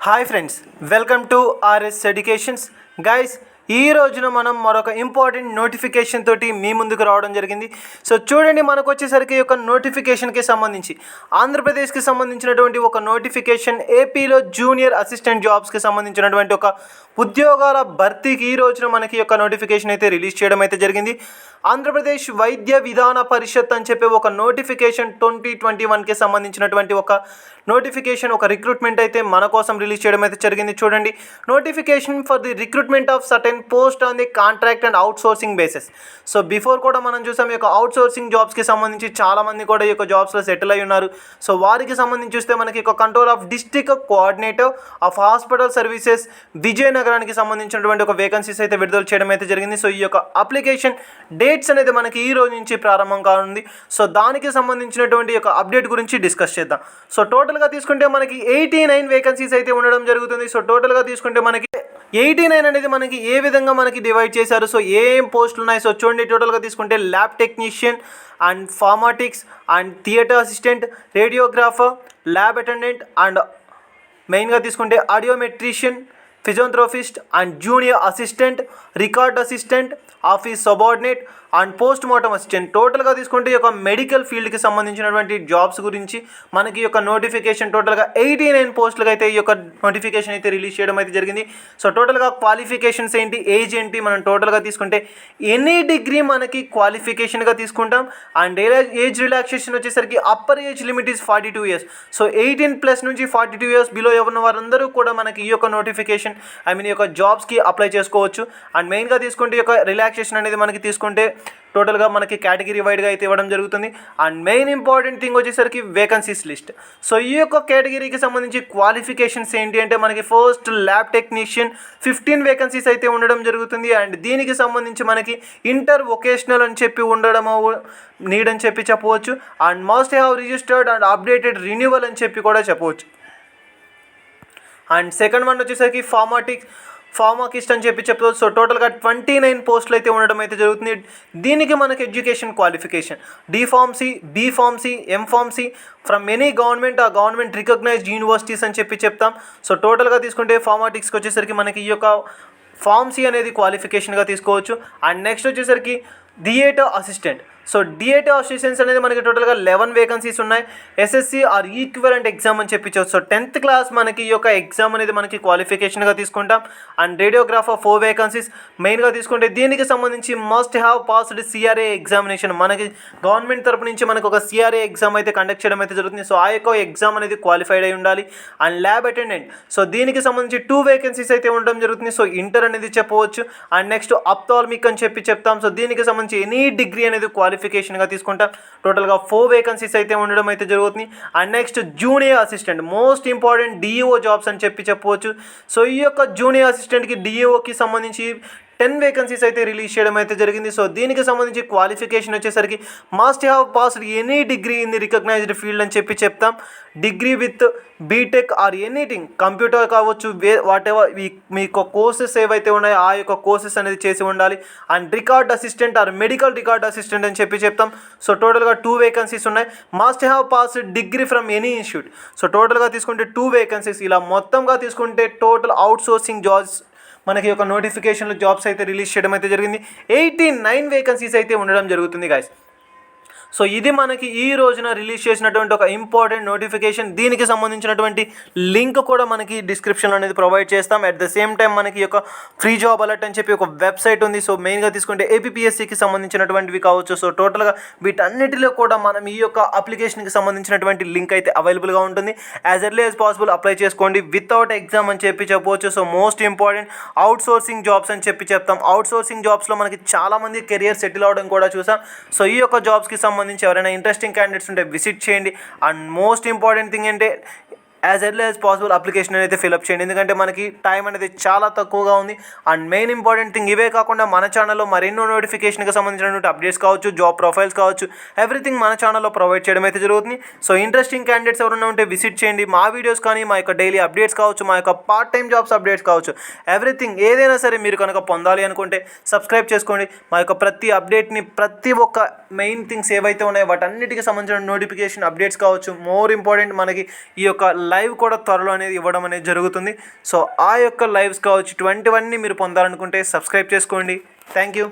Hi friends, welcome to RS educations. Guys, ఈ రోజున మనం మరొక ఇంపార్టెంట్ నోటిఫికేషన్ తోటి మీ ముందుకు రావడం జరిగింది. సో చూడండి, మనకు వచ్చేసరికి ఒక నోటిఫికేషన్కి సంబంధించి ఆంధ్రప్రదేశ్కి సంబంధించినటువంటి ఒక నోటిఫికేషన్, ఏపీలో జూనియర్ అసిస్టెంట్ జాబ్స్కి సంబంధించినటువంటి ఒక ఉద్యోగాల భర్తీకి ఈ రోజున మనకి యొక్క నోటిఫికేషన్ అయితే రిలీజ్ చేయడం అయితే జరిగింది. ఆంధ్రప్రదేశ్ వైద్య విధాన పరిషత్ అని చెప్పి ఒక నోటిఫికేషన్ 2021కి సంబంధించినటువంటి ఒక నోటిఫికేషన్, ఒక రిక్రూట్మెంట్ అయితే మన కోసం రిలీజ్ చేయడం అయితే జరిగింది. చూడండి, notification for the recruitment of certain post on the contract and out sourcing basis. So before కూడా మనం చూసాం, ఈ యొక్క అవుట్ సోర్సింగ్ జాబ్స్కి సంబంధించి చాలామంది కూడా ఈ యొక్క జాబ్స్లో సెటిల్ అయి ఉన్నారు. సో వారికి సంబంధించి చూస్తే మనకి ఒక control of district coordinator of hospital services విజయనగరానికి సంబంధించినటువంటి ఒక వేకెన్సీస్ అయితే విడుదల చేయడం అయితే జరిగింది. సో ఈ యొక్క అప్లికేషన్ డేట్స్ అనేది మనకి ఈ రోజు నుంచి ప్రారంభం కానుంది. సో దానికి సంబంధించినటువంటి యొక్క అప్డేట్ గురించి డిస్కస్ చేద్దాం. సో టోటల్గా తీసుకుంటే మనకి 89 వేకెన్సీస్ అయితే ఉండడం జరుగుతుంది. సో టోటల్గా తీసుకుంటే మనకి 89 అనేది మనకి ఏ విధంగా మనకి డివైడ్ చేశారు, సో ఏం పోస్టులు ఉన్నాయి. సో చూడండి, టోటల్గా తీసుకుంటే ల్యాబ్ టెక్నీషియన్ అండ్ ఫార్మాటిక్స్ and theatre assistant, radiographer, lab attendant and మెయిన్గా తీసుకుంటే audiometrician, physiotherapist and junior assistant, record assistant, office subordinate and post mortem assistant. టోటల్గా తీసుకుంటే ఈ యొక్క మెడికల్ ఫీల్డ్కి సంబంధించినటువంటి జాబ్స్ గురించి మనకి యొక్క నోటిఫికేషన్ టోటల్గా 89 పోస్టులకు అయితే ఈ యొక్క నోటిఫికేషన్ అయితే రిలీజ్ చేయడం అయితే జరిగింది. సో టోటల్గా క్వాలిఫికేషన్స్ ఏంటి, ఏజ్ ఏంటి, మనం టోటల్గా తీసుకుంటే ఎనీ డిగ్రీ మనకి క్వాలిఫికేషన్గా తీసుకుంటాం. అండ్ ఏజ్ రిలాక్సేషన్ వచ్చేసరికి upper age limit is 42 years. So 18+ నుంచి 42 years బిలో ఉన్న వారందరూ కూడా మనకి ఈ యొక్క నోటిఫికేషన్ ఈ యొక్క జాబ్స్కి అప్లై చేసుకోవచ్చు. అండ్ మెయిన్గా తీసుకుంటే ఈ యొక్క రిలాక్సేషన్ అనేది మనకి తీసుకుంటే టోటల్గా మనకి కేటగిరీ వైడ్గా అయితే ఇవ్వడం జరుగుతుంది. అండ్ మెయిన్ ఇంపార్టెంట్ థింగ్ వచ్చేసరికి వేకెన్సీస్ లిస్ట్. సో ఈ యొక్క కేటగిరీకి సంబంధించి క్వాలిఫికేషన్స్ ఏంటి అంటే మనకి ఫస్ట్ ల్యాబ్ టెక్నీషియన్ 15 వేకెన్సీస్ అయితే ఉండడం జరుగుతుంది. అండ్ దీనికి సంబంధించి మనకి ఇంటర్ వొకేషనల్ అని చెప్పి ఉండడం నీడ్ అని చెప్పి చెప్పవచ్చు. And must have registered and updated renewal అని చెప్పి కూడా చెప్పవచ్చు. అండ్ సెకండ్ వన్ వచ్చేసరికి ఫార్మాకిస్ట్ అని చెప్పి చెప్పవచ్చు. సో టోటల్గా 29 పోస్టులు అయితే ఉండడం అయితే జరుగుతుంది. దీనికి మనకి education qualification D.Pharm.C, B.Pharm.C, M.Pharm.C from any government recognised universities అని చెప్పి చెప్తాం. సో టోటల్గా తీసుకుంటే ఫార్మాటిక్స్కి వచ్చేసరికి మనకి ఈ యొక్క Pharm.C అనేది క్వాలిఫికేషన్గా తీసుకోవచ్చు. అండ్ నెక్స్ట్ వచ్చేసరికి theatre assistant. So theatre assistants అనేది మనకి టోటల్గా 11 వేకెన్సీస్ ఉన్నాయి. ఎస్ఎస్సి ఆర్ ఈక్వివలెంట్ ఎగ్జామ్ అని చెప్పించవచ్చు. సో 10th క్లాస్ మనకి ఈ యొక్క ఎగ్జామ్ అనేది మనకి క్వాలిఫికేషన్గా తీసుకుంటాం. అండ్ రేడియోగ్రాఫర్ 4 వేకెన్సీస్ మెయిన్గా తీసుకుంటే దీనికి సంబంధించి must have passed CRA examination. మనకి గవర్నమెంట్ తరపు నుంచి మనకు ఒక సిఆర్ఏ ఎగ్జామ్ అయితే కండక్ట్ చేయడం అయితే జరుగుతుంది. సో ఆ యొక్క ఎగ్జామ్ అనేది క్వాలిఫైడ్ అయి ఉండాలి. అండ్ ల్యాబ్ అటెండెంట్, సో దీనికి సంబంధించి 2 వేకెన్సీస్ అయితే ఉండడం జరుగుతుంది. సో ఇంటర్ అనేది చెప్పవచ్చు. అండ్ నెక్స్ట్ అప్థాల్మిక్ అని చెప్పి చెప్తాం. సో దీనికి సంబంధించి ఎనీ డిగ్రీ అనేది క్వాలిఫికేషన్గా తీసుకుంటాం. టోటల్గా 4 వేకెన్సీస్ అయితే ఉండడం అయితే జరుగుతుంది. And next junior assistant, most important DEO jobs అని చెప్పి చెప్పవచ్చు. సో ఈ యొక్క జూనియర్ అసిస్టెంట్కి డిఈఓకి సంబంధించి 10 వేకెన్సీస్ అయితే రిలీజ్ చేయడం అయితే జరిగింది. సో దీనికి సంబంధించి క్వాలిఫికేషన్ వచ్చేసరికి must have passed any degree in the recognised field అని చెప్పి చెప్తాం. Degree with BTech or anything, computer కావచ్చు, వాట్ ఎవర్ మీకు కోర్సెస్ ఏవైతే ఉన్నాయో ఆ యొక్క కోర్సెస్ అనేది చేసి ఉండాలి. And record assistant or medical record assistant అని చెప్పి చెప్తాం. సో టోటల్గా 2 వేకెన్సీస్ ఉన్నాయి. Must have passed degree from any institute. So టోటల్గా తీసుకుంటే 2 వేకెన్సీస్. ఇలా మొత్తంగా తీసుకుంటే టోటల్ అవుట్ సోర్సింగ్ జాబ్స్ మనకి ఒక నోటిఫికేషన్లో జాబ్స్ అయితే రిలీజ్ చేయడం అయితే జరిగింది. 89 వేకెన్సీస్ అయితే ఉండడం జరుగుతుంది గాయస్. సో ఇది మనకి ఈ రోజున రిలీజ్ చేసినటువంటి ఒక ఇంపార్టెంట్ నోటిఫికేషన్. దీనికి సంబంధించినటువంటి లింక్ కూడా మనకి డిస్క్రిప్షన్లో అనేది ప్రొవైడ్ చేస్తాం. అట్ ద సేమ్ టైం మనకి ఒక ఫ్రీ జాబ్ అలర్ట్ అని చెప్పి ఒక వెబ్సైట్ ఉంది. సో మెయిన్గా తీసుకుంటే ఏపీపీఎస్సీకి సంబంధించినటువంటివి కావచ్చు. సో టోటల్గా వీటన్నిటిలో కూడా మనం ఈ యొక్క అప్లికేషన్కి సంబంధించినటువంటి లింక్ అయితే అవైలబుల్గా ఉంటుంది. As early as possible apply చేసుకోండి వితౌట్ ఎగ్జామ్ అని చెప్పి చెప్పవచ్చు. So most important out sourcing jobs అని చెప్పి చెప్తాం. అవుట్ సోర్సింగ్ జాబ్స్లో మనకి చాలామంది కెరియర్ సెటిల్ అవ్వడం కూడా చూసాం. సో ఈ యొక్క జాబ్స్కి సంబంధించి ఎవరైనా ఇంట్రెస్టింగ్ క్యాండిడేట్స్ ఉంటే విజిట్ చేయండి. అండ్ మోస్ట్ ఇంపార్టెంట్ థింగ్ అంటే as early as possible application అయితే ఫిల్అప్ చేయండి. ఎందుకంటే మనకి టైం అనేది చాలా తక్కువగా ఉంది. అండ్ మెయిన్ ఇంపార్టెంట్ థింగ్ ఇవే కాకుండా మన ఛానల్లో మరెన్నో నోటిఫికేషన్కి సంబంధించినటువంటి అప్డేట్స్ కావచ్చు, జాబ్ ప్రొఫైల్స్ కావచ్చు, ఎవ్రీథింగ్ మన ఛానల్లో ప్రొవైడ్ చేయడం అయితే జరుగుతుంది. సో ఇంట్రెస్టింగ్ క్యాండిడేట్స్ ఎవరైనా ఉంటే విజిట్ చేయండి. మా వీడియోస్ కానీ, మా యొక్క డైలీ అప్డేట్స్ కావచ్చు, మా యొక్క పార్ట్ టైం జాబ్స్ అప్డేట్స్ కావచ్చు, ఎవ్రీథింగ్ ఏదైనా సరే మీరు కనుక పొందాలి అనుకుంటే సబ్స్క్రైబ్ చేసుకోండి. మా యొక్క ప్రతి అప్డేట్ని, ప్రతి ఒక్క మెయిన్ థింగ్స్ ఏవైతే ఉన్నాయో వాటన్నిటికి సంబంధించిన నోటిఫికేషన్ అప్డేట్స్ కావచ్చు, మోర్ ఇంపార్టెంట్ మనకి ఈ యొక్క లైవ్ కూడా త్వరలో అనేది ఇవ్వడం అనేది జరుగుతుంది. సో ఆ యొక్క లైవ్స్ కావచ్చు ఇటువంటివన్నీ మీరు పొందాలనుకుంటే సబ్స్క్రైబ్ చేసుకోండి. Thank you.